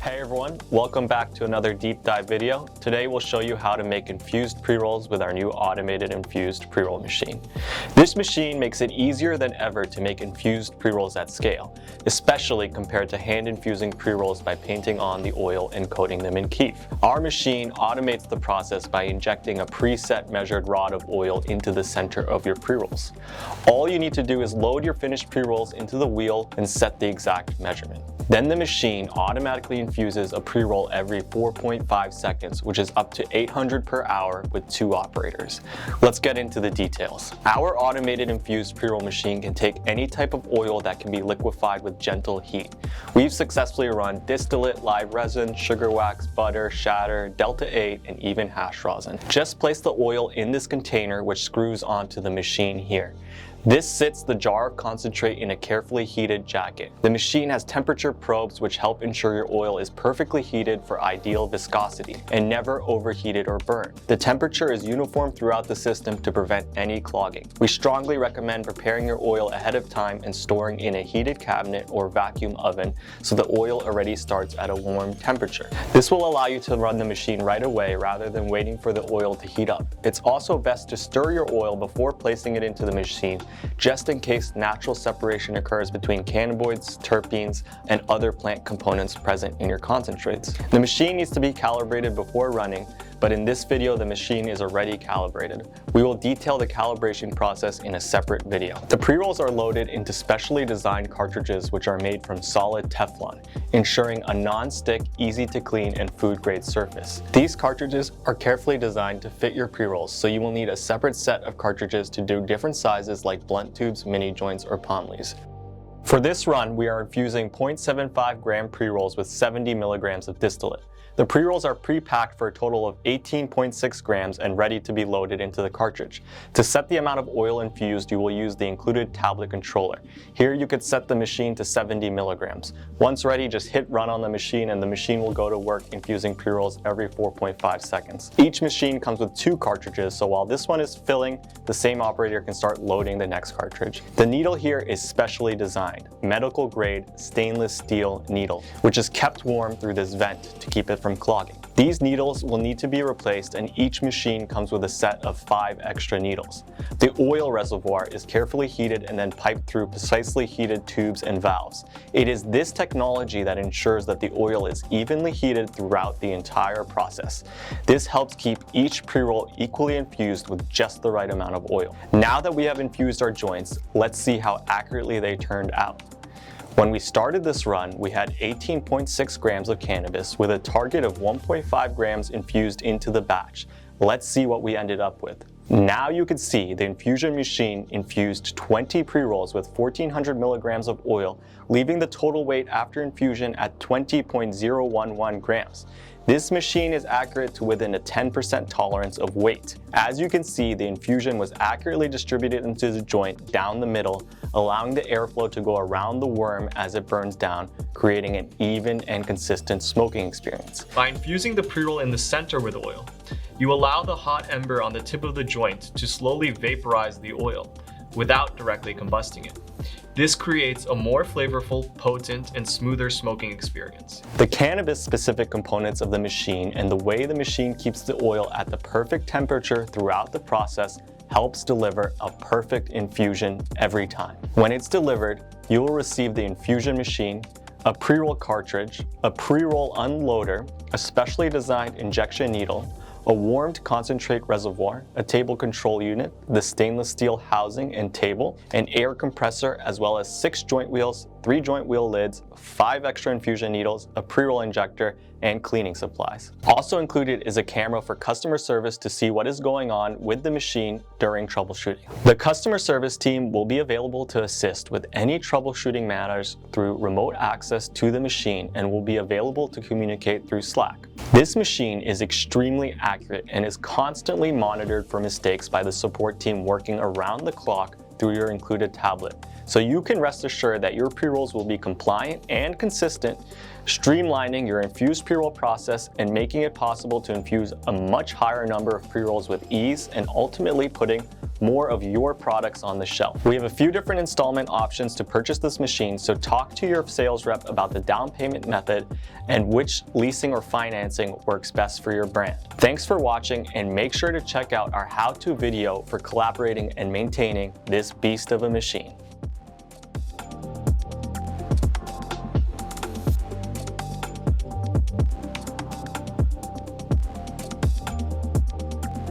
Hey everyone, welcome back to another deep dive video. Today we'll show you how to make infused pre-rolls with our new automated infused pre-roll machine. This machine makes it easier than ever to make infused pre-rolls at scale, especially compared to hand infusing pre-rolls by painting on the oil and coating them in keef. Our machine automates the process by injecting a preset measured rod of oil into the center of your pre-rolls. All you need to do is load your finished pre-rolls into the wheel and set the exact measurement. Then the machine automatically infuses a pre-roll every 4.5 seconds, which is up to 800 per hour with 2 operators. Let's get into the details. Our automated infused pre-roll machine can take any type of oil that can be liquefied with gentle heat. We've successfully run distillate, live resin, sugar wax, butter, shatter, delta 8, and even hash rosin. Just place the oil in this container which screws onto the machine here. This sits the jar of concentrate in a carefully heated jacket. The machine has temperature probes which help ensure your oil is perfectly heated for ideal viscosity and never overheated or burned. The temperature is uniform throughout the system to prevent any clogging. We strongly recommend preparing your oil ahead of time and storing in a heated cabinet or vacuum oven so the oil already starts at a warm temperature. This will allow you to run the machine right away rather than waiting for the oil to heat up. It's also best to stir your oil before placing it into the machine, just in case natural separation occurs between cannabinoids, terpenes, and other plant components present in your concentrates. The machine needs to be calibrated before running, but in this video the machine is already calibrated. We will detail the calibration process in a separate video. The pre-rolls are loaded into specially designed cartridges which are made from solid Teflon, ensuring a non-stick, easy to clean, and food-grade surface. These cartridges are carefully designed to fit your pre-rolls, so you will need a separate set of cartridges to do different sizes like blunt tubes, mini joints, or pommeys. For this run, we are infusing 0.75 gram pre-rolls with 70 milligrams of distillate. The pre-rolls are pre-packed for a total of 18.6 grams and ready to be loaded into the cartridge. To set the amount of oil infused, you will use the included tablet controller. Here you could set the machine to 70 milligrams. Once ready, just hit run on the machine and the machine will go to work infusing pre-rolls every 4.5 seconds. Each machine comes with 2 cartridges, so while this one is filling, the same operator can start loading the next cartridge. The needle here is specially designed, medical grade stainless steel needle, which is kept warm through this vent to keep it from clogging. These needles will need to be replaced, and each machine comes with a set of 5 extra needles. The oil reservoir is carefully heated and then piped through precisely heated tubes and valves. It is this technology that ensures that the oil is evenly heated throughout the entire process. This helps keep each pre-roll equally infused with just the right amount of oil. Now that we have infused our joints, let's see how accurately they turned out. When we started this run, we had 18.6 grams of cannabis with a target of 1.5 grams infused into the batch. Let's see what we ended up with. Now you can see the infusion machine infused 20 pre-rolls with 1400 milligrams of oil, leaving the total weight after infusion at 20.011 grams. This machine is accurate to within a 10% tolerance of weight. As you can see, the infusion was accurately distributed into the joint down the middle, allowing the airflow to go around the worm as it burns down, creating an even and consistent smoking experience. By infusing the pre-roll in the center with oil, you allow the hot ember on the tip of the joint to slowly vaporize the oil without directly combusting it. This creates a more flavorful, potent, and smoother smoking experience. The cannabis-specific components of the machine and the way the machine keeps the oil at the perfect temperature throughout the process helps deliver a perfect infusion every time. When it's delivered, you will receive the infusion machine, a pre-roll cartridge, a pre-roll unloader, a specially designed injection needle, a warmed concentrate reservoir, a table control unit, the stainless steel housing and table, an air compressor, as well as 6 joint wheels, 3 joint wheel lids, 5 extra infusion needles, a pre-roll injector, and cleaning supplies. Also included is a camera for customer service to see what is going on with the machine during troubleshooting. The customer service team will be available to assist with any troubleshooting matters through remote access to the machine and will be available to communicate through Slack. This machine is extremely accurate and is constantly monitored for mistakes by the support team working around the clock through your included tablet. So you can rest assured that your pre-rolls will be compliant and consistent streamlining your infused pre-roll process and making it possible to infuse a much higher number of pre-rolls with ease and ultimately putting more of your products on the shelf. We have a few different installment options to purchase this machine, so talk to your sales rep about the down payment method and which leasing or financing works best for your brand. Thanks for watching, and make sure to check out our how-to video for collaborating and maintaining this beast of a machine.